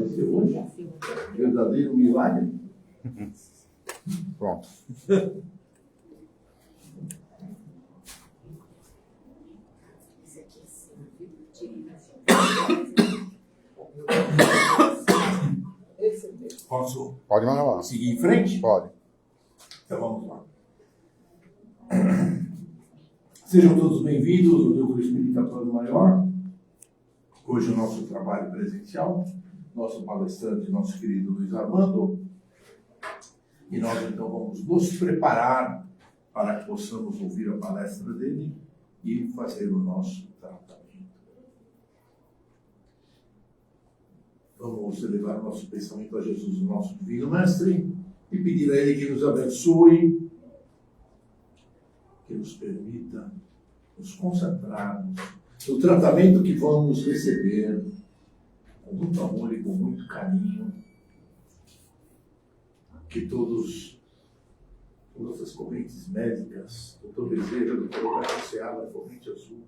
apareceu hoje. Verdadeiro milagre. Pronto. Posso Pode mandar lá. seguir em frente? Pode. Então vamos lá. Sejam todos bem-vindos ao Núcleo Espírita Plano Maior. Hoje o nosso trabalho presencial, nosso palestrante, nosso querido Luiz Armando. E nós então vamos nos preparar para que possamos ouvir a palestra dele e fazer o nosso tratamento. Vamos elevar nosso pensamento a Jesus, o nosso Divino Mestre, e pedir a Ele que nos abençoe, que nos permita nos concentrarmos no tratamento que vamos receber com muito amor e com muito carinho. Que todas as correntes médicas, doutor Bezerra, doutor Roberto Seara, corrente azul,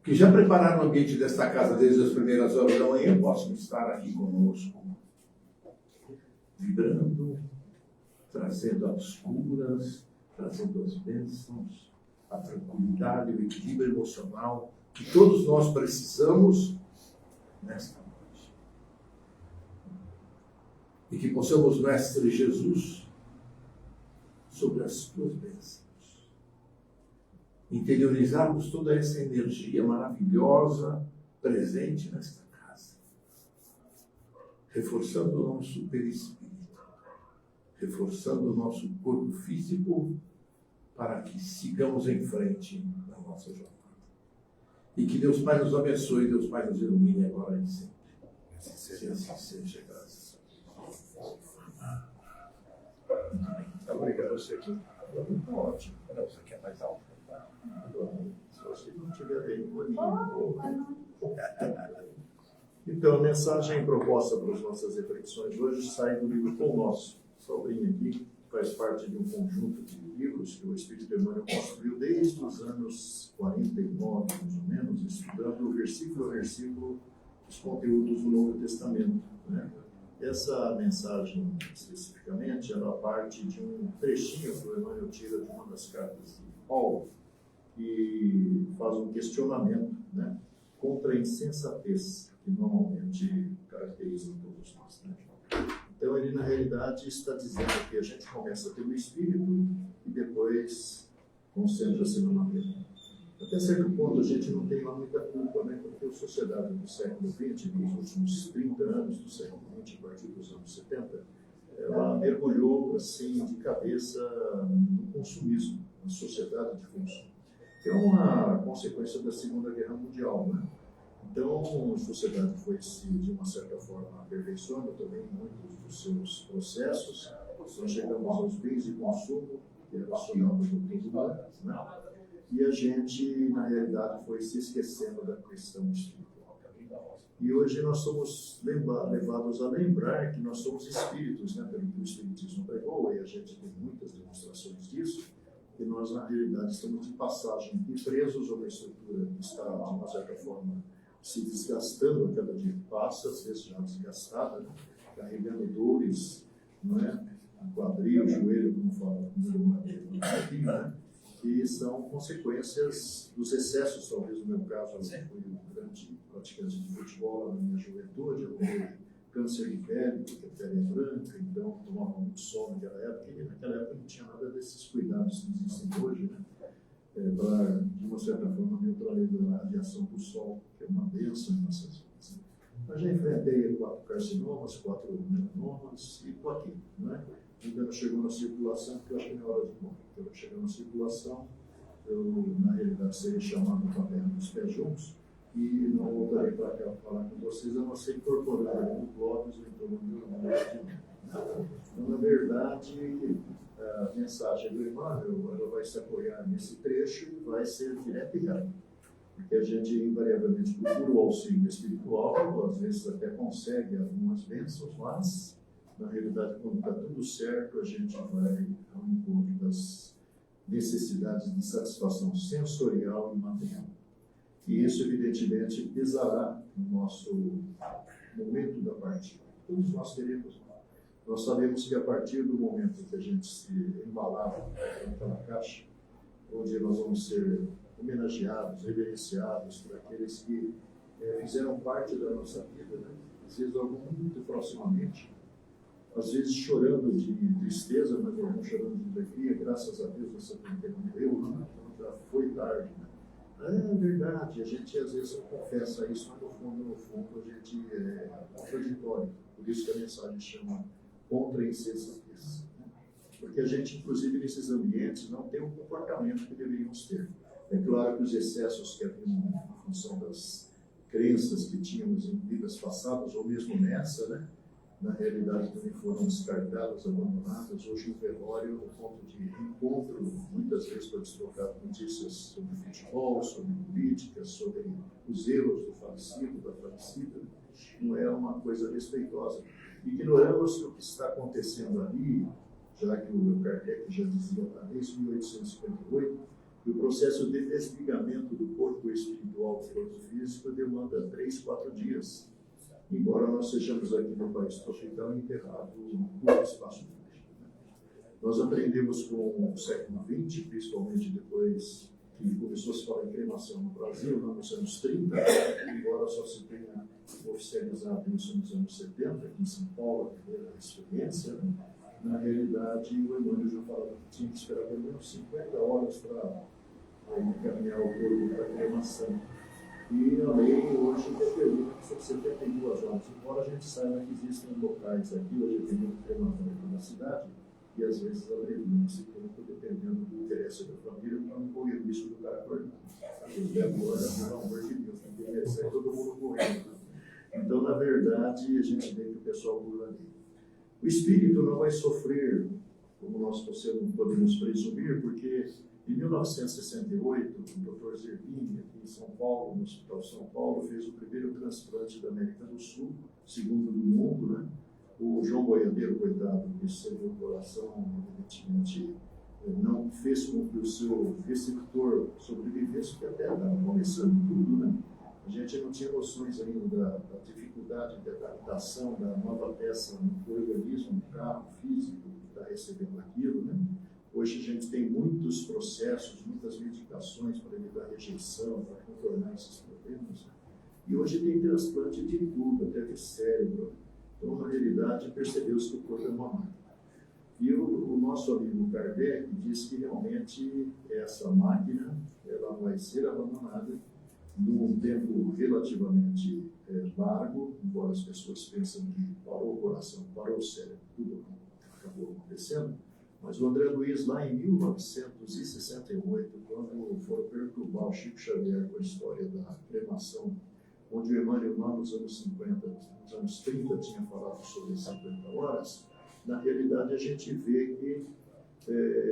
que já prepararam o ambiente desta casa desde as primeiras horas da manhã, possam estar aqui conosco, vibrando, trazendo as curas, trazendo as bênçãos, a tranquilidade, o equilíbrio emocional que todos nós precisamos nesta noite. E que possamos, Mestre Jesus, sobre as tuas bênçãos, interiorizarmos toda essa energia maravilhosa presente nesta casa, reforçando o nosso perispírito, reforçando o nosso corpo físico, para que sigamos em frente na nossa jornada. E que Deus Pai nos abençoe, Deus Pai nos ilumine agora e sempre. Se assim seja, graças a Deus. Muito obrigado, você aqui. Está ótimo. Não, você quer mais alto. Se você não tiver bem, Então, a mensagem proposta para as nossas reflexões hoje sai do livro Pão Nosso. Sobrinho aqui faz parte de um conjunto de livros que o Espírito Emmanuel construiu desde os anos 49, mais ou menos, estudando versículo a versículo os conteúdos do Novo Testamento, né? Essa mensagem, especificamente, ela parte de um trechinho que o Emmanuel tira de uma das cartas de Paulo, e faz um questionamento, né, contra a insensatez que normalmente caracteriza todos nós, né? Então, ele, na realidade, está dizendo que a gente começa pelo Espírito e depois concentra-se na matéria. Até certo ponto, a gente não tem lá muita culpa, né? Porque a sociedade do século XX, nos últimos 30 anos do século XX, a partir dos anos 70, ela mergulhou, assim, de cabeça no consumismo, na sociedade de consumo, que é uma consequência da Segunda Guerra Mundial, né? Então, a sociedade foi, de uma certa forma, aperfeiçoando também muitos dos seus processos. Nós chegamos aos bens de consumo, que era os chamados do mundo, né? E a gente, na realidade, foi se esquecendo da questão espiritual. E hoje nós somos levados a lembrar que nós somos espíritos, né? Pelo que o Espiritismo pregou, e a gente tem muitas demonstrações disso, que nós, na realidade, estamos de passagem e presos a uma estrutura que está, de uma certa forma, se desgastando a cada dia que passa, às vezes já desgastada, né? Carregando dores, não é? O quadril, o joelho, como fala aqui, né? Que são consequências dos excessos. Talvez no meu caso, eu fui um grande praticante de futebol na minha juventude, eu tenho câncer de pele, porque a pele é branca, então tomava muito sol naquela época, e naquela época não tinha nada desses cuidados que existem hoje, né? Para, de uma certa forma, neutralizar a radiação do sol, que é uma bênção em nossas vidas. Mas já enfrentei 4 carcinomas, 4 melanomas, e estou aqui, não é? Ainda não chegou na circulação, porque eu acho que não é hora de morrer. Então, eu chegar na circulação, eu, na realidade, serei chamado para a terra dos pés juntos, e não voltarei para cá falar com vocês, a não ser incorporar alguns blocos em torno do mundo. Então, na verdade, a mensagem do Emmanuel, ela vai se apoiar nesse trecho e vai ser direta e reta. Porque a gente, invariavelmente, procura o auxílio espiritual, às vezes até consegue algumas bênçãos, mas, na realidade, quando está tudo certo, a gente vai ao encontro das necessidades de satisfação sensorial e material. E isso, evidentemente, pesará no nosso momento da partida. Todos nós teremos. Nós sabemos que a partir do momento que a gente se embalar naquela caixa, onde nós vamos ser homenageados, reverenciados por aqueles que fizeram parte da nossa vida, né? Às vezes alguns muito proximamente, às vezes chorando de tristeza, mas alguns chorando de alegria, graças a Deus essa vida morreu, né? Então já foi tarde. Né? É verdade, a gente às vezes não confessa isso, mas no fundo a gente é contraditório. Por isso que a mensagem chama contra a insensatez. Né? Porque a gente, inclusive nesses ambientes, não tem o comportamento que deveríamos ter. É claro que os excessos que haviam em função das crenças que tínhamos em vidas passadas, ou mesmo nessa, né? Na realidade também foram descartadas, abandonadas. Hoje o velório, no ponto de encontro, muitas vezes foi trocado notícias sobre futebol, sobre política, sobre os erros do falecido, da falecida. Não é uma coisa respeitosa. Ignoramos que o que está acontecendo ali, já que o Kardec já dizia lá desde 1858, que o processo de desligamento do corpo espiritual do corpo físico demanda 3, 4 dias. Embora nós sejamos aqui no país tropical enterrados no espaço público. Nós aprendemos com o século XX, principalmente depois que começou a se falar em cremação no Brasil, nos anos 30, embora só se tenha oficializado isso nos anos 70, aqui em São Paulo, a primeira experiência, né? Na realidade, o Emmanuel já falava que tinha que esperar pelo menos 50 horas para encaminhar o corpo para a cremação. E a lei hoje determina que são 72 horas. Embora a gente saiba que existem locais aqui, hoje tem muito crematório aqui na cidade, e às vezes abreviam esse tempo dependendo do interesse da família, para não correr o risco do cara acordar. Às 10 horas, pelo amor de Deus, porque sai todo mundo correndo. Então, na verdade, a gente vê que o pessoal pula ali. O espírito não vai sofrer, como nós podemos presumir, porque em 1968, o Dr. Zerbini, aqui em São Paulo, no Hospital São Paulo, fez o primeiro transplante da América do Sul, segundo do mundo, né? O João Boiadeiro, coitado, que cedeu o coração, evidentemente, não fez com que o seu receptor sobrevivesse, porque até estava começando tudo, né? A gente não tinha noções ainda da dificuldade de adaptação da nova peça no organismo, no carro físico, que está recebendo aquilo, né? Hoje a gente tem muitos processos, muitas medicações para evitar rejeição, para contornar esses problemas. Né? E hoje tem transplante de tudo, até de cérebro. Então, na realidade, percebeu-se que o corpo é uma máquina. E o nosso amigo Kardec diz que realmente essa máquina ela vai ser abandonada num tempo relativamente largo, embora as pessoas pensem que parou o coração, parou o cérebro, tudo acabou acontecendo. Mas o André Luiz, lá em 1968, quando foram perturbar o Chico Xavier com a história da cremação, onde o Emmanuel, lá nos anos 50, nos anos 30, tinha falado sobre 50 horas, na realidade a gente vê que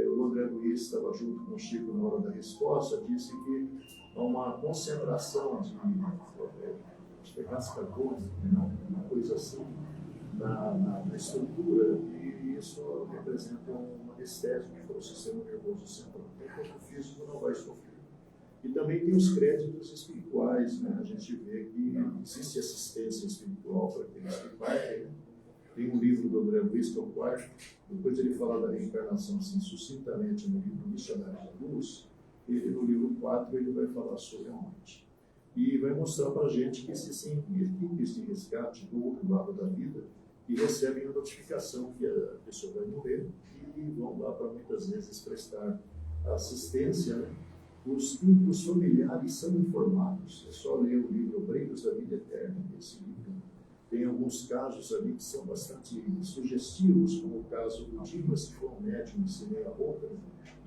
o André Luiz estava junto com o Chico na hora da resposta, disse que há uma concentração de cascadores, uma coisa assim, na estrutura, e isso representa uma anestésia para o sistema nervoso central. Então, o corpo físico não vai sofrer. E também tem os créditos espirituais, né? A gente vê que existe assistência espiritual para aqueles que partem, né? Tem um livro do André Luiz, que é o quarto, depois ele fala da reencarnação assim, sucintamente no livro Missionário da Luz, e no livro 4 ele vai falar sobre a morte. E vai mostrar para a gente que existem equipes de resgate do outro lado da vida que recebem a notificação que a pessoa vai morrer e vão lá para muitas vezes prestar assistência, né? Os familiares são informados, é só ler o livro Obreiros da Vida Eterna, esse livro. Tem alguns casos ali que são bastante sugestivos, como o caso do Dimas, que foi um médium de meia boca,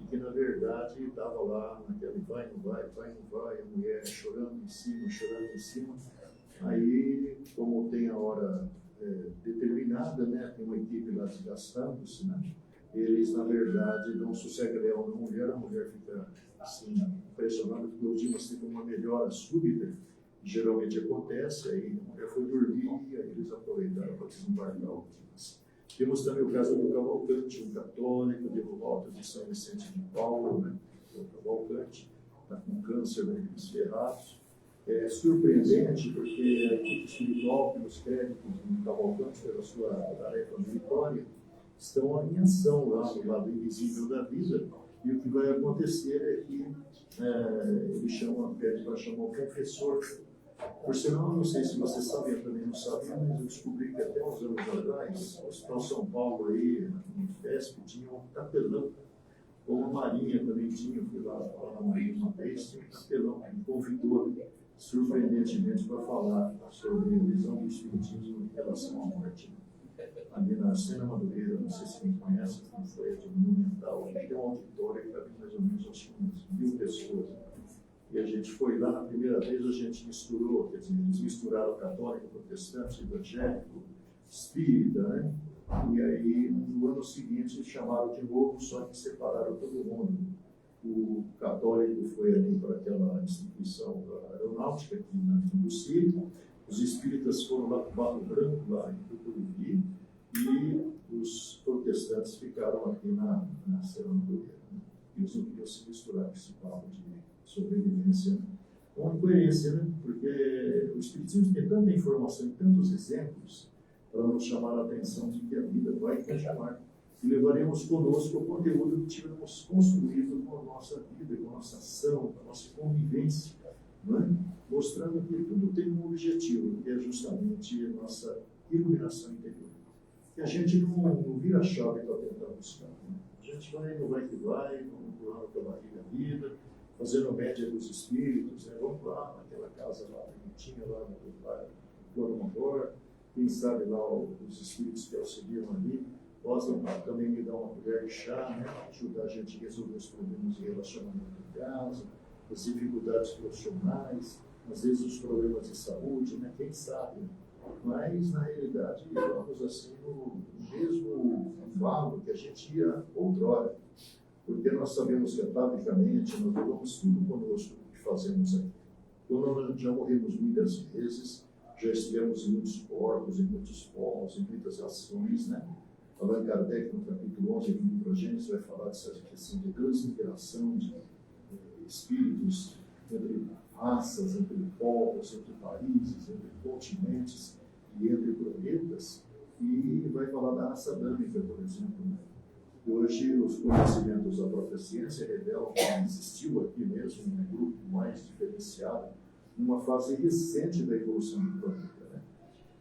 e que na verdade estava lá naquele vai, não vai, a mulher chorando em cima. Aí, como tem a hora determinada, né, tem uma equipe lá desgastando-se, né, eles na verdade dão sossego-leão na mulher fica assim, impressionada, porque o Dimas teve uma melhora súbita. Geralmente acontece, aí a mulher foi dormir e aí eles aproveitaram para desembarcar o Dimas. Temos também o caso do Cavalcante, um católico de volta de São Vicente de Paulo, né? O Cavalcante está com câncer nos ferrados, É surpreendente porque a equipe espiritual, pelos créditos de Cavalcante, pela sua tarefa meritória, estão em ação lá no lado invisível da vida. E o que vai acontecer é que ele pede para chamar o confessor. Por sinal, não sei se vocês sabem, eu também não sabia, mas eu descobri que até uns anos atrás, o Hospital São Paulo aí, no FESP, tinha um capelão, ou a Marinha também tinha, fui lá na Marinha uma vez, tinha um capelão que me convidou, surpreendentemente, para falar sobre a visão do Espiritismo em relação à morte. Ali na Sena Madureira, não sei se quem conhece, como foi a de Monumental, a gente tem um auditório que cabe mais ou menos umas 1.000 pessoas. E a gente foi lá, na primeira vez a gente misturou, quer dizer, eles misturaram católico, protestante, evangélico, espírita, né? E aí, no ano seguinte, chamaram de novo, só que separaram todo mundo. O católico foi ali para aquela instituição da aeronáutica, aqui na Tucuruvi, os espíritas foram lá para o Barro Branco, lá em Tucuruvi, e os protestantes ficaram aqui na Serra Madureira. Né? E eles não queriam se misturar com esse papo de sobrevivência. Com incoerência, né? Porque o Espiritismo tem tanta informação e tantos exemplos para nos chamar a atenção de que a vida vai continuar. E levaremos conosco o conteúdo que tivemos construído com a nossa vida, com a nossa ação, com a nossa convivência, não é? Mostrando que tudo tem um objetivo, que é justamente a nossa iluminação interior. Que a gente não vira a chave para tentar buscar. Né? A gente vai no vai que vai, vamos empurrando pela vida, fazendo média dos espíritos, né? Vamos lá naquela casa lá, bonitinha lá no Coromandor, quem sabe lá os espíritos que auxiliam ali, possam também me dar uma colher de chá, né? Ajudar a gente a resolver os problemas de relacionamento em casa, as dificuldades profissionais, às vezes os problemas de saúde, né? Quem sabe? Mas, na realidade, vamos assim no mesmo valo que a gente ia outrora. Porque nós sabemos que, atavicamente, nós levamos tudo conosco que fazemos aqui. Então, nós já morremos muitas vezes, já estivemos em muitos corpos, em muitos povos, em muitas ações, né? Allan Kardec, no capítulo 11 do livro Gênesis, vai falar dessa questão de transmigração de espíritos entre raças, entre povos, entre países, entre continentes e entre planetas, e vai falar da raça adâmica, por exemplo. Né? Hoje, os conhecimentos da própria ciência revelam que existiu aqui mesmo um grupo mais diferenciado, numa fase recente da evolução do planeta. Né?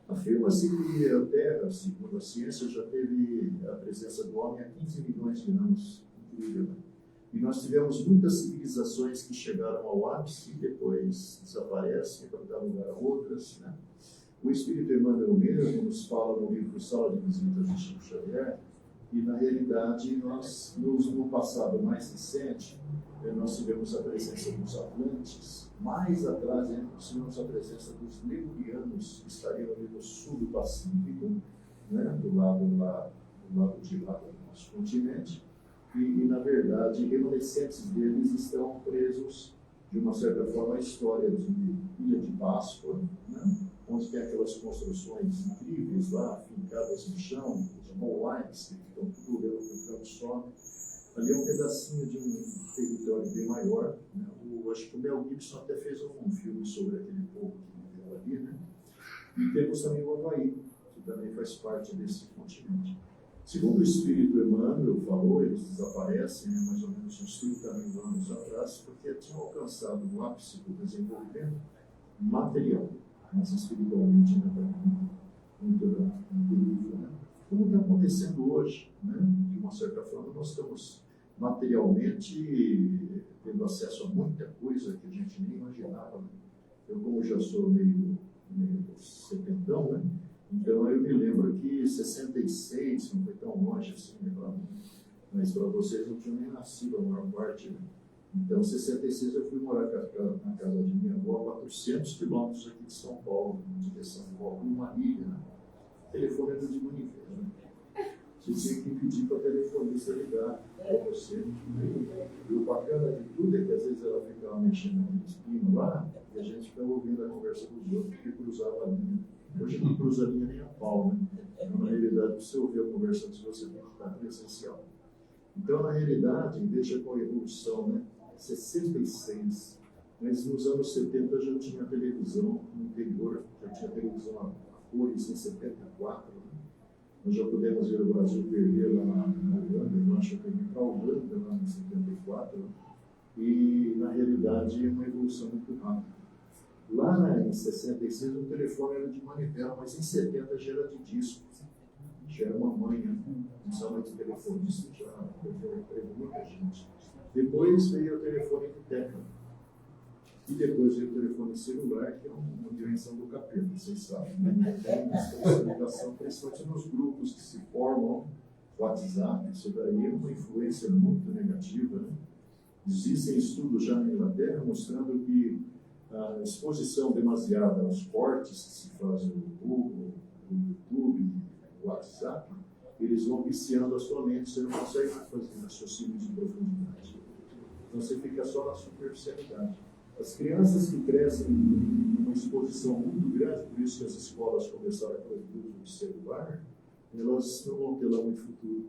Afirma-se que a Terra, segundo a ciência, já teve a presença do homem há 15 milhões de anos. Incrível, né? E nós tivemos muitas civilizações que chegaram ao ápice e depois desaparecem para dar lugar a outras. Né? O Espírito Emmanuel mesmo nos fala no livro Sala de Visitas de Chico Xavier, e na realidade nós, no passado mais recente, nós tivemos a presença dos Atlantes, mais atrás ainda nós tivemos a presença dos Lemurianos, que estariam ali no sul do Pacífico, né? do lado de lá do nosso continente. E, na verdade, remanescentes deles estão presos, de uma certa forma, à história de Ilha de Páscoa, né? Onde tem aquelas construções incríveis lá, fincadas no chão, os mole-lines, que ficam tudo olhando para um canto só. Ali é um pedacinho de um território bem maior. Né? Acho que o Mel Gibson até fez um filme sobre aquele povo que viveu ali. Né? E temos também o Havaí, que também faz parte desse continente. Segundo o Espírito Emmanuel falou, eles desaparecem, né, mais ou menos uns 30 mil anos atrás, porque tinham alcançado o ápice do desenvolvimento material, mas espiritualmente muito nível, né? Como está acontecendo hoje, né? De uma certa forma, nós estamos materialmente tendo acesso a muita coisa que a gente nem imaginava. Né? Eu, como já sou meio setentão, né? Então, eu me lembro que 66 não foi tão longe assim, né, para mim, mas para vocês não tinham nem nascido a maior parte. Né? Então, em 66 eu fui morar na casa de minha avó, a 400 quilômetros aqui de São Paulo, em direção de Bauru, uma ilha. Né? O telefone era de manivela. Né? Você tinha que pedir para a telefonista ligar para você. Né? E o bacana de tudo é que às vezes ela ficava mexendo naqueles pinos lá e a gente ficava ouvindo a conversa dos outros, porque cruzava a linha. Hoje não cruza a linha nem a pau, né? Então, na realidade, você ouvir a conversa antes, você tem que estar presencial. Então, na realidade, veja com a evolução, né? 66, Mas nos anos 70 já tinha televisão no interior, já tinha televisão a cores em 74. Né? Nós já pudemos ver o Brasil perder lá na Holanda, eu acho que teve para a Holanda lá em 74, e na realidade é uma evolução muito rápida. Lá em 66 o telefone era de manivela, mas em 70 já era de disco. Já era uma manha, principalmente telefonista, já perdeu emprego muita gente. Depois veio o telefone de tecla. E depois veio o telefone celular, que é uma invenção do capeta, vocês sabem. Né? Tem essa ligação, principalmente nos grupos que se formam, WhatsApp, isso daí é uma influência muito negativa. Né? Existem estudos já na Inglaterra mostrando que a exposição demasiada aos cortes que se fazem no Google, no YouTube, no WhatsApp, eles vão viciando a sua mente, você não consegue fazer raciocínio de profundidade. Então você fica só na superficialidade. As crianças que crescem numa exposição muito grande, por isso que as escolas começaram a proibir o uso de celular, elas não vão ter lá muito futuro.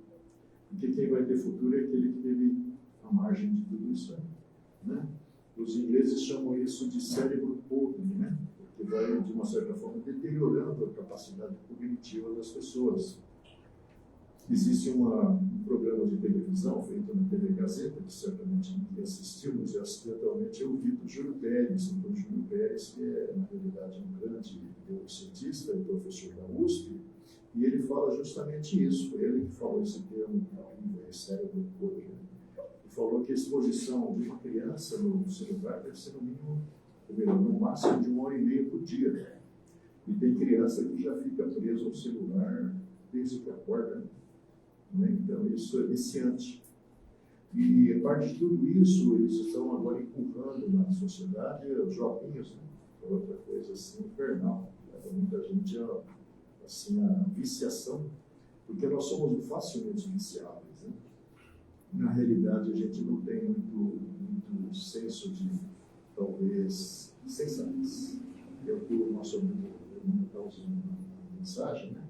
Porque quem vai ter futuro é aquele que teve a margem de tudo isso aí. Né? Os ingleses chamam isso de cérebro podre, né? Porque vai, de uma certa forma, deteriorando a capacidade cognitiva das pessoas. Existe um programa de televisão feito na TV Gazeta, que certamente ninguém assistiu, mas acidentalmente eu vi do Júlio Pérez, então Júlio Pérez, que é, na realidade, um grande neurocientista e professor da USP, e ele fala justamente isso. Foi ele que falou esse termo, cérebro podre. Falou que a exposição de uma criança no celular deve ser no mínimo, no máximo de 1h30 por dia. E tem criança que já fica presa ao celular desde que acorda. Né? Então, isso é viciante. E, a parte de tudo isso, eles estão agora empurrando na sociedade os joguinhos, né? Outra coisa assim infernal. Leva muita gente assim, a viciação, porque nós somos facilmente viciáveis. Né? Na realidade, a gente não tem muito senso de, talvez, sensatez. É o que o nosso amigo está usando na mensagem, né?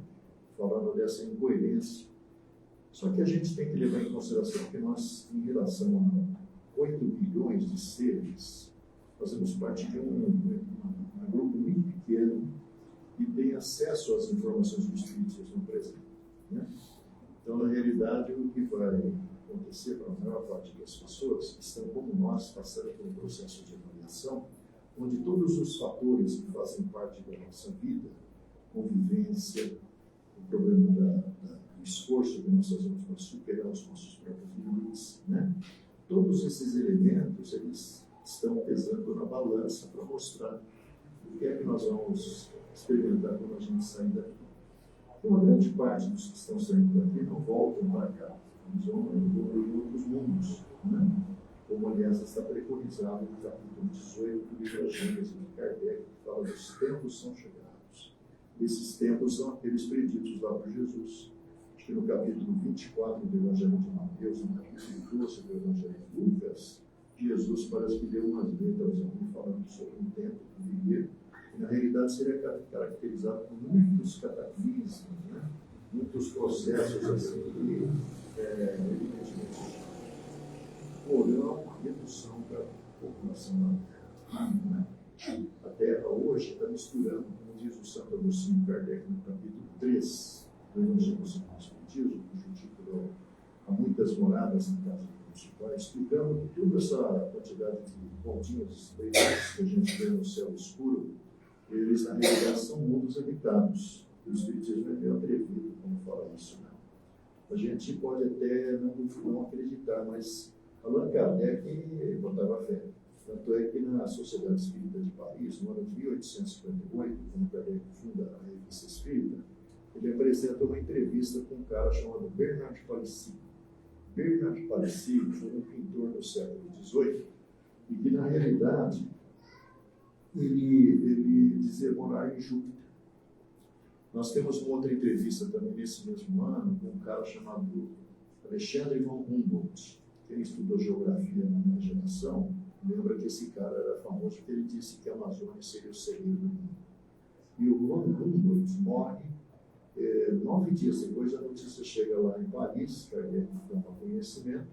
Falando dessa incoerência. Só que a gente tem que levar em consideração que nós, em relação a 8 bilhões de seres, fazemos parte de um grupo muito pequeno que tem acesso às informações do Espiritismo presente. Né? Então, na realidade, o que vai acontecer para a maior parte das pessoas que estão, como nós, passando por um processo de avaliação, onde todos os fatores que fazem parte da nossa vida, convivência, o problema do esforço que nós fazemos para superar os nossos próprios limites, né? Todos esses elementos, eles estão pesando na balança para mostrar o que é que nós vamos experimentar quando a gente sair daqui. Uma grande parte dos que estão saindo daqui não voltam para cá. Eles vão evoluir em outros mundos, né? Como, aliás, está preconizado no capítulo 18 do livro Gênesis de Kardec, que fala dos tempos são chegados. Esses tempos são aqueles preditos lá por Jesus. Acho que no capítulo 24 do Evangelho de Mateus, no capítulo 12 do Evangelho de Lucas, Jesus parece que deu umas letras ali falando sobre um tempo que viria, e na realidade seria caracterizado por muitos cataclismos, né? Muitos processos assim, evidentemente, porão a redução da população da Terra. Né? A Terra hoje está misturando, como diz o Santo Agostinho Kardec no capítulo 3 do Evangelho segundo o Espiritismo, cujo título é Há Muitas Moradas na Casa de Deus Pai, explicando que toda essa quantidade de pontinhos brilhantes que a gente vê no céu escuro, eles na realidade são mundos habitados. O Espiritismo é meio atrevido quando fala isso. Né? A gente pode até não acreditar, mas Allan Kardec botava fé. Tanto é que na Sociedade Espírita de Paris, no ano de 1858, quando Kardec funda a Revista Espírita, ele apresenta uma entrevista com um cara chamado Bernard Palissy. Bernard Palissy foi um pintor do século XVIII e que, na realidade, ele dizia morar em Júpiter. Nós temos uma outra entrevista também nesse mesmo ano com um cara chamado Alexandre von Humboldt. Quem estudou geografia na minha geração lembra que esse cara era famoso porque ele disse que a Amazônia seria o celeiro do mundo. E o von Humboldt morre 9 dias depois. A notícia chega lá em Paris, Kardec toma conhecimento,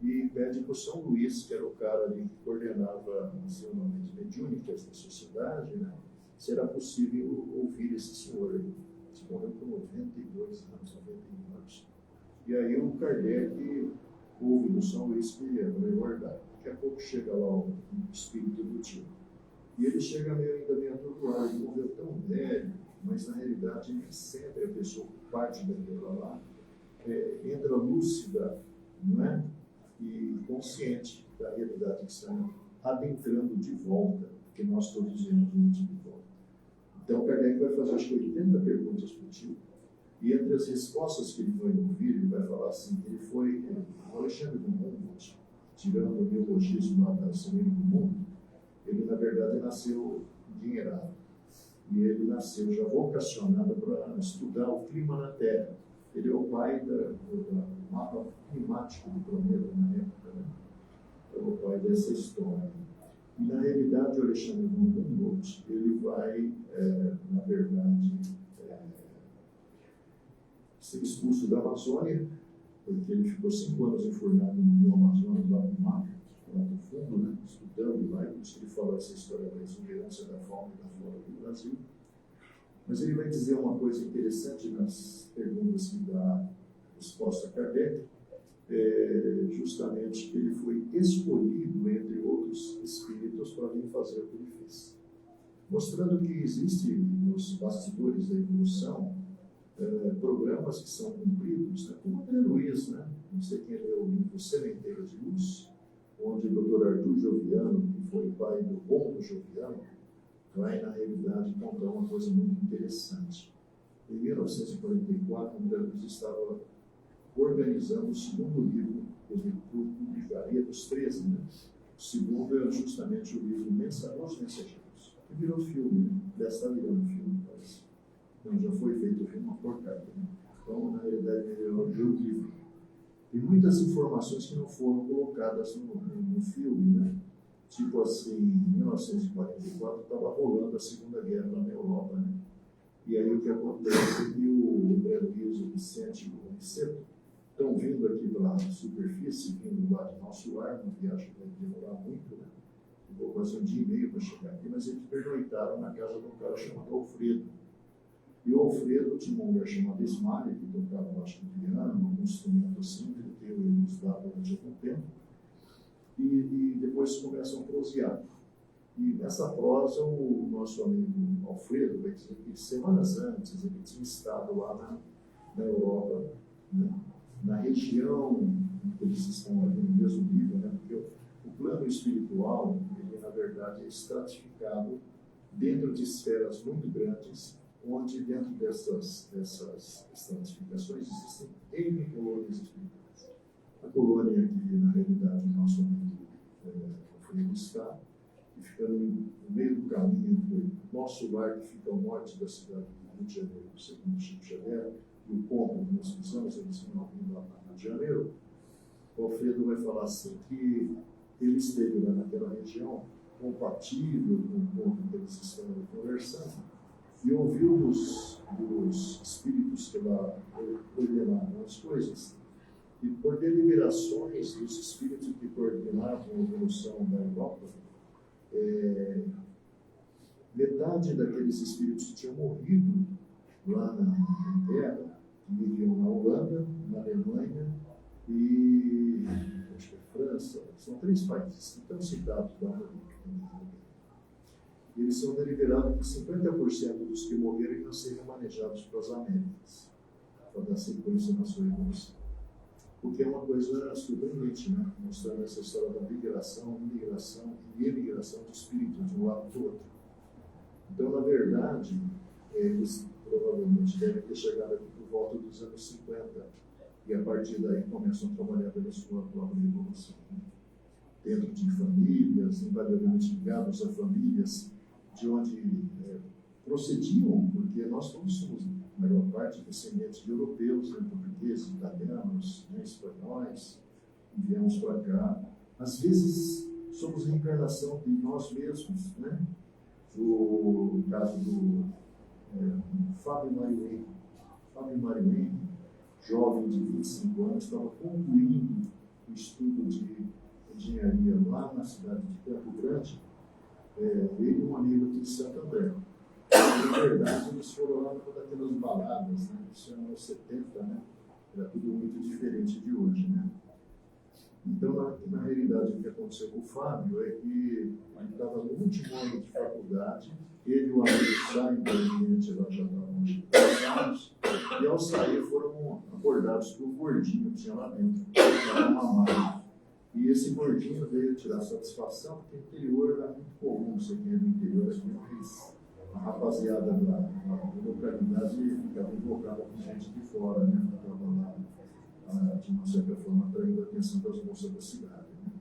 e pede para o São Luís, que era o cara ali que coordenava as reuniões mediúnicas da sociedade, né, se era possível ouvir esse senhor. Ele morreu com 92 anos, 91 anos. E aí o Kardec ouve do São Luís que vai guardar. Daqui a pouco chega lá o espírito do tio. E ele chega ainda meio atordoado, ele morreu tão velho, mas na realidade nem sempre a pessoa que parte daquela lá entra lúcida, não é? E consciente da realidade que está adentrando de volta, porque nós todos vemos muito de volta. Então, Kardec vai fazer, acho que 80 perguntas para o tio, e entre as respostas que ele vai ouvir, ele vai falar assim, ele foi, o Alexandre do Humboldt, tirando o neologismo lá da Semente do Mundo, ele, na verdade, nasceu endinheirado. E ele nasceu já vocacionado para estudar o clima na Terra. Ele é o pai do mapa climático do planeta na época, né? É o pai dessa história. E, na realidade, o Alexandre von Humboldt, ele vai, na verdade, ser expulso da Amazônia, porque ele ficou 5 anos enfurnado no Rio Amazonas, lá no mar, lá no fundo, né? Estudando lá, e por isso ele fala essa história da exuberância da fauna e da flora do Brasil. Mas ele vai dizer uma coisa interessante nas perguntas que dá resposta a Kardec, justamente que ele foi escolhido entre outros espíritos para vir fazer o que ele fez. Mostrando que existe nos bastidores da evolução programas que são cumpridos, né? Como André Luiz, né? Não sei quem leu o livro Sementeira de Luz, onde o Dr. Arthur Joviano, que foi pai do Romulo Joviano, vai, na realidade, contar uma coisa muito interessante. Em 1944, André Luiz estava organizando o segundo livro que ele publicaria, dos 13, né? O segundo é justamente o livro Os Mensageiros, que virou filme, né? Está virando filme, parece. Então, já foi feito o filme, uma porcaria. Né? Então, na realidade, ele é o livro. Tem muitas informações que não foram colocadas no filme, né? Tipo assim, em 1944 estava rolando a Segunda Guerra lá na Europa, né? E aí o que acontece é que o André Luiz, o Vicente e o Aniceto estão vindo aqui pela superfície, vindo lá de nosso ar, uma viagem que vai demorar muito, né? Ficou quase 1 dia e meio para chegar aqui, mas eles pernoitaram na casa de um cara chamado Alfredo. E o Alfredo tinha uma mulher chamada Esmalha, que tocava, acho que piano, algum instrumento assim, que ele estudava durante algum tempo. E depois começam a prosear. E nessa prosa, o nosso amigo Alfredo vai dizer que semanas antes ele tinha estado lá na Europa, né? Na região que eles estão ali no mesmo nível, né? Porque o plano espiritual, ele na verdade é estratificado dentro de esferas muito grandes, onde dentro dessas estratificações existem N colônias espirituais. A colônia que, na realidade, o nosso amigo Alfredo está, e ficando no meio do caminho entre o nosso lar, que fica ao norte da cidade do Rio de Janeiro, segundo Chico Xavier, e o ponto que nós pisamos, eles estão vindo lá no Rio de Janeiro, o Alfredo vai falar assim que ele esteve lá naquela região compatível com o ponto que eles estão conversando, e ouviu dos espíritos que lá coordenavam as coisas, e por deliberações dos espíritos que coordenavam a evolução da Europa, metade daqueles espíritos que tinham morrido lá na Inglaterra, que viviam na Holanda, na Alemanha e acho que é França, são 3 países que estão citados lá no eles são deliberados que 50% dos que morreram iam ser remanejados para as Américas, para dar sequência na sua evolução. Porque é uma coisa surpreendente, né? Mostrando essa história da migração, imigração e emigração de espíritos de um lado para o outro. Então, na verdade, eles provavelmente devem ter chegado aqui por volta dos anos 50, e a partir daí começam a trabalhar pela sua própria evolução. Né? Dentro de famílias, invariavelmente ligados a famílias de onde procediam, porque nós todos somos, a maior parte, descendentes de europeus, né, portugueses, italianos, né, espanhóis, e viemos para cá. Às vezes, somos reencarnação de nós mesmos, né? O caso do Fábio Mariuene, jovem de 25 anos, estava concluindo o estudo de engenharia lá na cidade de Campo Grande, ele e um amigo de Santo André. Na verdade, eles foram lá numa daquelas baladas, né? Isso é anos 70, né? Era tudo muito diferente de hoje, né? Então, na realidade, o que aconteceu com o Fábio é que ele estava no último ano de faculdade, ele e o amigo saem do ambiente, lá já estavam de 10 anos, e ao sair foram abordados por um gordinho que tinha lá dentro, que era uma mãe. E esse gordinho veio tirar satisfação, porque o interior era muito comum, você quem é do interior aqui, mas a rapaziada da localidade ficava invocada com gente de fora, né? De uma certa forma, atraindo a atenção das moças da cidade. Né?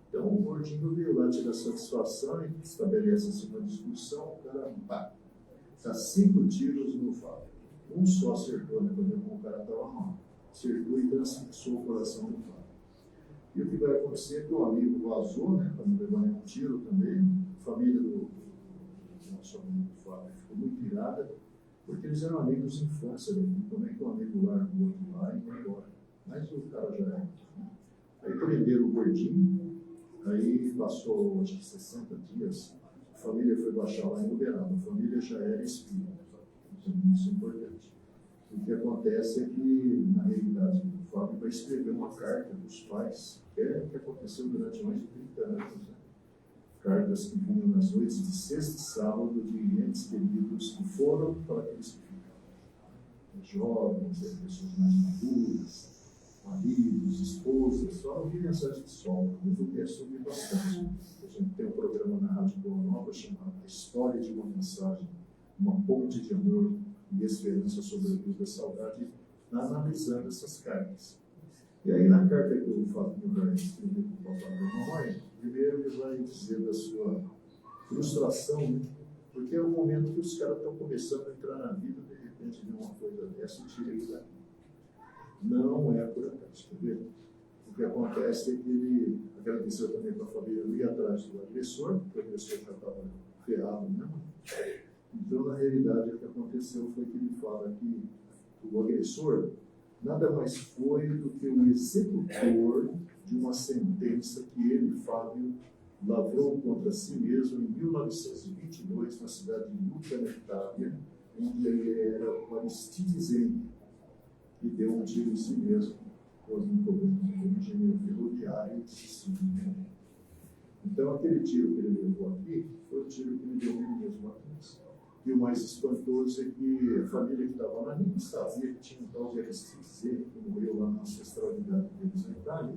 Então, o gordinho veio lá tirar satisfação e estabelece uma discussão, o cara, pá, dá 5 tiros no Fábio. Um só acertou, né? Quando o cara estava mal. Acertou e transfixou o coração do Fábio. E o que vai acontecer é que o amigo vazou, né? Para não levar nenhum tiro também. A família do nosso amigo Fábio ficou muito irada, porque eles eram amigos de infância, né? Como é que um amigo larga o outro lá e vai embora? Mas o cara já era. Aí prenderam o gordinho, aí passou, acho que 60 dias, a família foi baixar lá em Uberaba, a família já era espírita, então isso é importante. O que acontece é que, na realidade, o Fábio vai escrever uma carta dos pais, que é o que aconteceu durante mais de 30 anos, né? Cartas que vinham nas noites de sexta e sábado de entes queridos que foram para aqueles que ficaram. Jovens, pessoas mais maduras, maridos, esposas, só não vi mensagem de sol, mas o resto eu vi bastante. A gente tem um programa na Rádio Boa Nova chamado A História de uma Mensagem, uma ponte de amor e esperança sobre a vida da saudade, analisando essas cartas. E aí, na carta que o Fábio vai escrever para o papai e a mamãe, primeiro ele vai dizer da sua frustração, né? Porque é o momento que os caras estão começando a entrar na vida, de repente vê uma coisa dessa e tira ele daqui. Não é por acaso, quer ver? O que acontece é que ele agradeceu também para a família não ir atrás do agressor, porque o agressor já estava ferrado mesmo. Então, na realidade, o que aconteceu foi que ele fala que o agressor nada mais foi do que o executor de uma sentença que ele, Fábio, lavrou contra si mesmo em 1922, na cidade de Lucca, na Itália, onde ele era o Aristides Henry, e deu um tiro em si mesmo, por um problema com o engenheiro ferroviário de Sicília. Então, aquele tiro que ele levou aqui foi o tiro que ele deu nele mesmo atrás. E o mais espantoso é que a família que estava lá nem sabia que tinha um tal de Aristides Henry, que morreu lá na ancestralidade deles na Itália,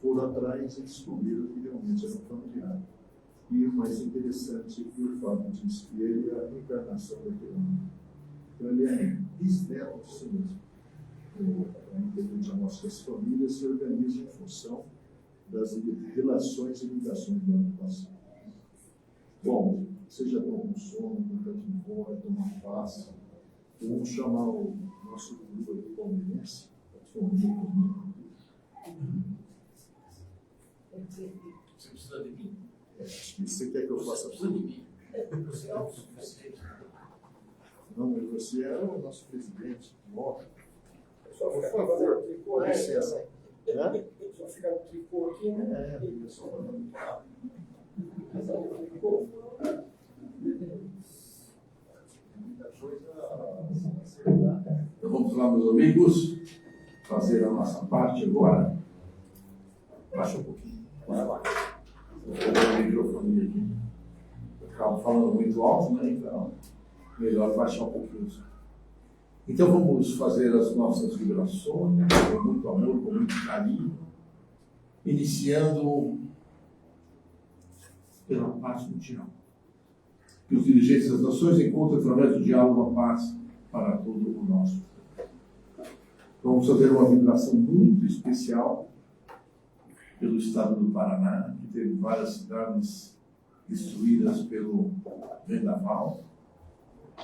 foram atrás e descobriram que realmente era um familiar. E o mais interessante é que o Fábio diz que ele é a reencarnação daquele homem. Então, ele é bisneto de si mesmo. A gente mostra que as famílias se organizam em função das relações e ligações do ano passado. Bom, seja com sono, com cativório, com uma face, vamos chamar o nosso grupo aqui palmeirense, Você precisa de mim? Acho que você quer que eu faça Você precisa tudo? de mim? Você é o suficiente. Não, mas você é o nosso presidente. Morre. Só por favor, tricô, Com licença. Né? Só ficar no tricô aqui, né? Isso. Fazer o tricô. Muita coisa a ser dada. Então vamos lá, meus amigos, fazer a nossa parte agora. Baixa um pouquinho. Vai lá. Vou pegar o microfone aqui. Eu ficava falando muito alto, né? Então, melhor baixar um pouquinho. Então vamos fazer as nossas vibrações com muito amor, com muito carinho, iniciando pela paz mundial. Que os dirigentes das nações encontrem através do diálogo a paz para todo o nosso. Vamos fazer uma vibração muito especial pelo estado do Paraná, que teve várias cidades destruídas pelo vendaval,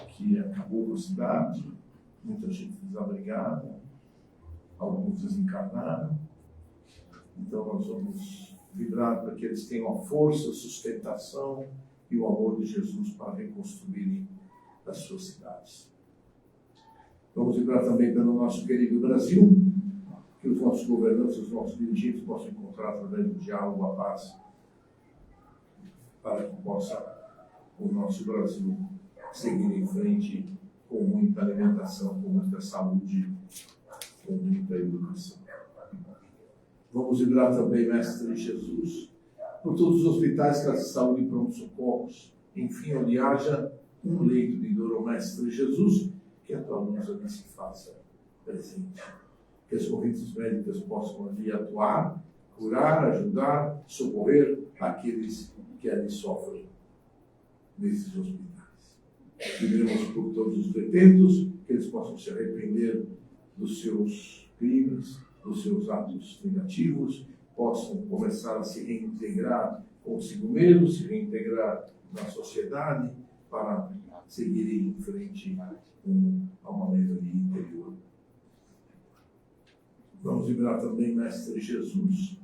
que acabou com a cidade, muita gente desabrigada, alguns desencarnaram. Então nós vamos vibrar para que eles tenham a força, a sustentação e o amor de Jesus para reconstruírem as suas cidades. Vamos vibrar também pelo nosso querido Brasil, que que os nossos governantes, os nossos dirigentes possam encontrar através do diálogo a paz, para que possa o nosso Brasil seguir em frente com muita alimentação, com muita saúde, com muita educação. Vamos vibrar também, Mestre Jesus, por todos os hospitais, casas de saúde e pronto-socorros. Enfim, onde haja um leito de dor ao Mestre Jesus, que a tua luz ali se faça presente. Que as correntes médicas possam ali atuar, curar, ajudar, socorrer aqueles que ali sofrem nesses hospitais. Pediremos por todos os detentos, que eles possam se arrepender dos seus crimes, dos seus atos negativos, possam começar a se reintegrar consigo mesmos, se reintegrar na sociedade, para seguirem em frente a uma melhoria interior. Vamos vibrar também, Mestre Jesus,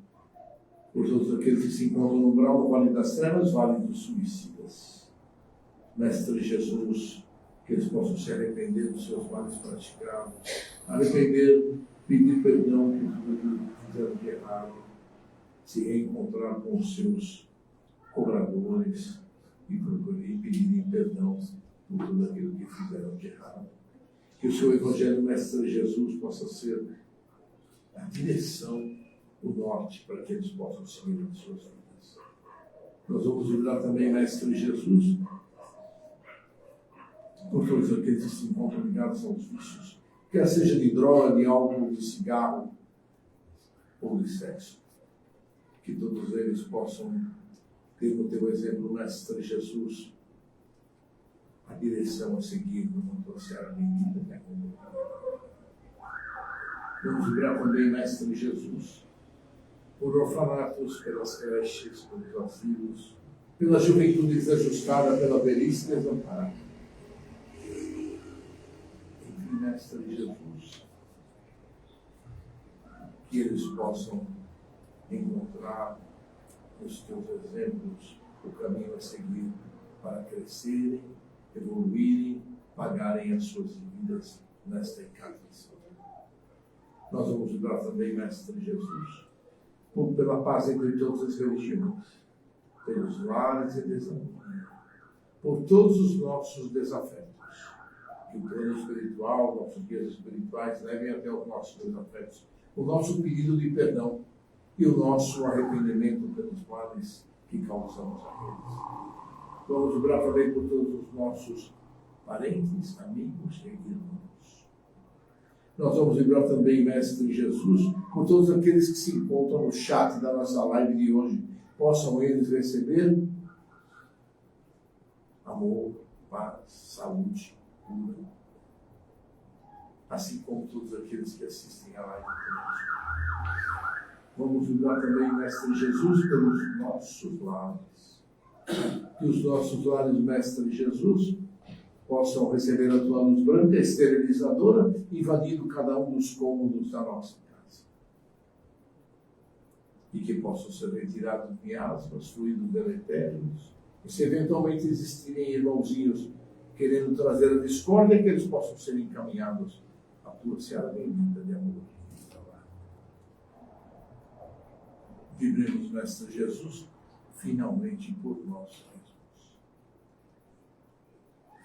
por todos aqueles que se encontram no umbral, no Vale das Trevas, Vale dos Suicidas. Mestre Jesus, que eles possam se arrepender dos seus males praticados, arrepender, pedir perdão por tudo que fizeram de errado, se reencontrar com os seus cobradores e pedirem perdão por tudo aquilo que fizeram de errado. Que o seu Evangelho, Mestre Jesus, possa ser a direção, o norte, para que eles possam seguir as suas vidas. Nós vamos vibrar também, Mestre Jesus, por todos aqueles que se encontram ligados aos vícios, quer seja de droga, de álcool, de cigarro ou de sexo. Que todos eles possam ter no teu exemplo, Mestre Jesus, a direção a seguir numa tua serra bendita que é convocada. Vamos vibrar também, Mestre Jesus, por orfanatos, pelas creches, pelos asilos, pela juventude desajustada, pela velhice desamparada. Enfim, Mestre Jesus, que eles possam encontrar nos teus exemplos o caminho a seguir para crescerem, evoluírem, pagarem as suas dívidas nesta encarnação. Nós vamos vibrar também, Mestre Jesus, pela paz entre todas as religiões, pelos lares e desarmonia, por todos os nossos desafetos. Que o plano espiritual, nossos guias espirituais levem até os nossos desafetos o nosso pedido de perdão e o nosso arrependimento pelos males que causamos a eles. Vamos vibrar também por todos os nossos parentes, amigos e irmãos. Nós vamos vibrar também, Mestre Jesus, por todos aqueles que se encontram no chat da nossa live de hoje. Possam eles receber amor, paz, saúde, cura. Assim como todos aqueles que assistem à live conosco. Vamos vibrar também, Mestre Jesus, pelos nossos lares. Que os nossos lares, Mestre Jesus, possam receber a tua luz branca, esterilizadora, invadindo cada um dos cômodos da nossa casa. E que possam ser retirados miasmas, fluidos deletérios, e se eventualmente existirem irmãozinhos querendo trazer a discórdia, que eles possam ser encaminhados à tua seara bendita de amor. Vibremos, Mestre Jesus, finalmente por nós mesmos.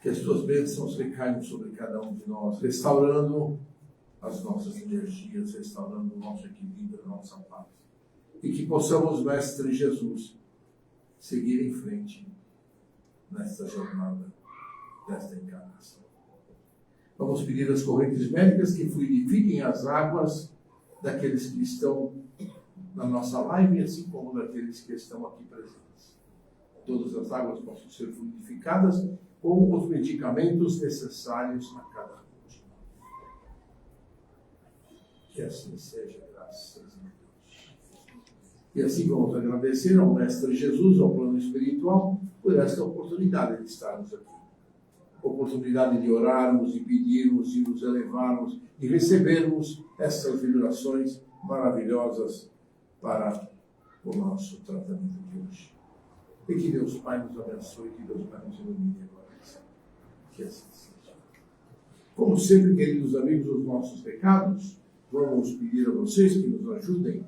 Que as tuas bênçãos recaiam sobre cada um de nós, restaurando as nossas energias, restaurando o nosso equilíbrio, a nossa paz. E que possamos, Mestre Jesus, seguir em frente nesta jornada desta encarnação. Vamos pedir às correntes médicas que fluidifiquem as águas daqueles que estão na nossa live, assim como daqueles que estão aqui presentes. Todas as águas possam ser fluidificadas com os medicamentos necessários a cada um de nós. Que assim seja, graças a Deus. E assim vamos agradecer ao Mestre Jesus, ao plano espiritual, por esta oportunidade de estarmos aqui. Oportunidade de orarmos, de pedirmos, de nos elevarmos, de recebermos essas vibrações maravilhosas para o nosso tratamento de hoje. E que Deus Pai nos abençoe, que Deus Pai nos ilumine agora. Que assim seja. Como sempre, queridos amigos, os nossos recados, vamos pedir a vocês que nos ajudem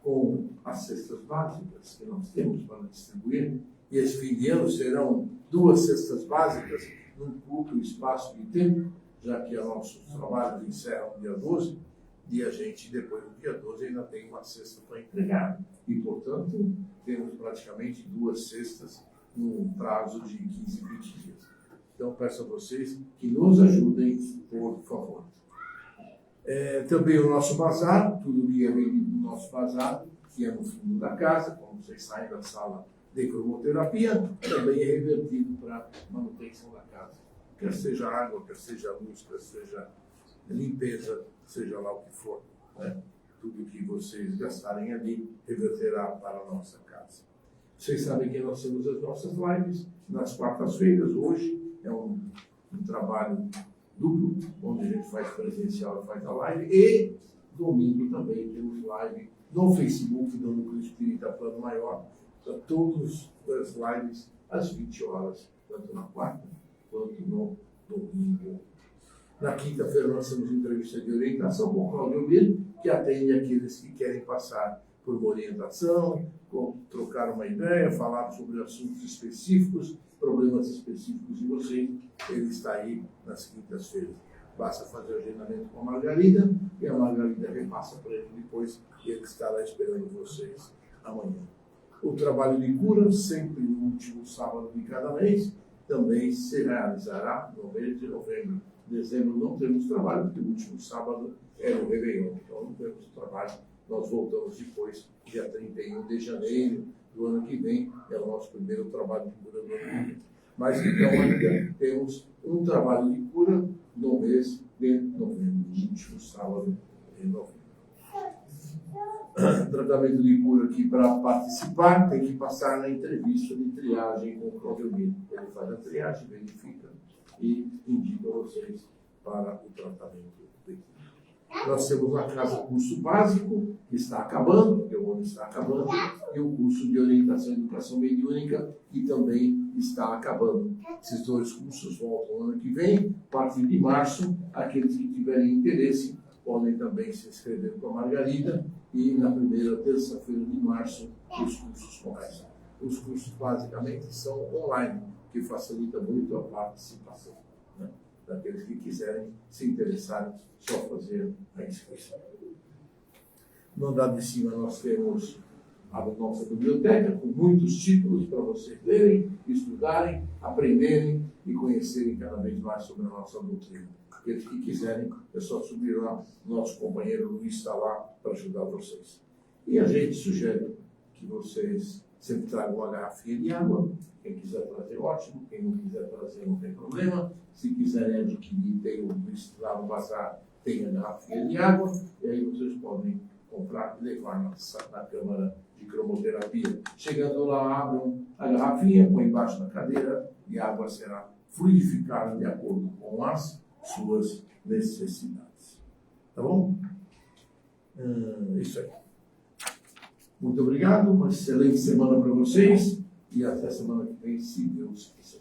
com as cestas básicas que nós temos para distribuir. E esse fim de ano serão 2 cestas básicas num curto espaço de tempo, já que o nosso trabalho encerra no dia 12, e a gente, depois do dia 12, ainda tem uma cesta para entregar. E, portanto, temos praticamente 2 cestas num prazo de 15, 20 dias. Então, peço a vocês que nos ajudem, por favor. Também o nosso bazar, tudo que é vendido no nosso bazar, que é no fundo da casa, quando vocês saem da sala de cromoterapia, também é revertido para manutenção da casa. Quer seja água, quer seja luz, quer seja limpeza, seja lá o que for. Né? Tudo que vocês gastarem ali reverterá para a nossa casa. Vocês sabem que nós temos as nossas lives nas quartas-feiras. Hoje é um trabalho duplo, onde a gente faz presencial e faz a live. E domingo também temos live no Facebook do Núcleo Espírita Plano Maior. Então, todas as lives às 20 horas, tanto na quarta quanto no domingo. Na quinta-feira nós temos entrevista de orientação com o Cláudio Miro, que atende aqueles que querem passar por uma orientação, trocar uma ideia, falar sobre assuntos específicos, problemas específicos de vocês. Ele está aí nas quintas-feiras. Basta fazer o agendamento com a Margarida e a Margarida repassa para ele depois e ele estará esperando vocês amanhã. O trabalho de cura, sempre no último sábado de cada mês, também se realizará no mês de novembro. Dezembro não temos trabalho, porque o último sábado é o Réveillon, então não temos trabalho. Nós voltamos depois, dia 31 de janeiro do ano que vem, é o nosso primeiro trabalho de cura do ano que vem. Mas então ainda temos um trabalho de cura no mês de novembro, no último sábado de novembro. Tratamento de cura aqui para participar, tem que passar na entrevista de triagem com o Cláudio Miro. Ele faz a triagem, verifica e indica vocês para o tratamento de cura. Nós temos a Casa Curso Básico, que está acabando, porque o ano está acabando, e o curso de Orientação e Educação Mediúnica, que também está acabando. Esses 2 cursos voltam no ano que vem, a partir de março. Aqueles que tiverem interesse podem também se inscrever com a Margarida, e na primeira terça-feira de março os cursos começam. Os cursos basicamente são online, que facilita muito a participação, né? Daqueles que quiserem se interessarem, só fazer a inscrição. No andar de cima nós temos a nossa biblioteca, com muitos títulos para vocês lerem, estudarem, aprenderem e conhecerem cada vez mais sobre a nossa doutrina. Aqueles que quiserem, é só subir lá. Nosso companheiro Luiz está lá para ajudar vocês. E a gente sugere que vocês sempre tragam uma garrafinha de água. Quem quiser trazer, ótimo. Quem não quiser trazer, não tem problema. Se quiserem adquirir, tem o Luiz lá no bazar, tem a garrafinha de água. E aí vocês podem comprar e levar na câmara de cromoterapia. Chegando lá, abram a garrafinha, põem embaixo da cadeira e a água será fluidificada de acordo com as suas necessidades. Tá bom? Isso aí. Muito obrigado, uma excelente semana para vocês e até semana que vem, se Deus quiser.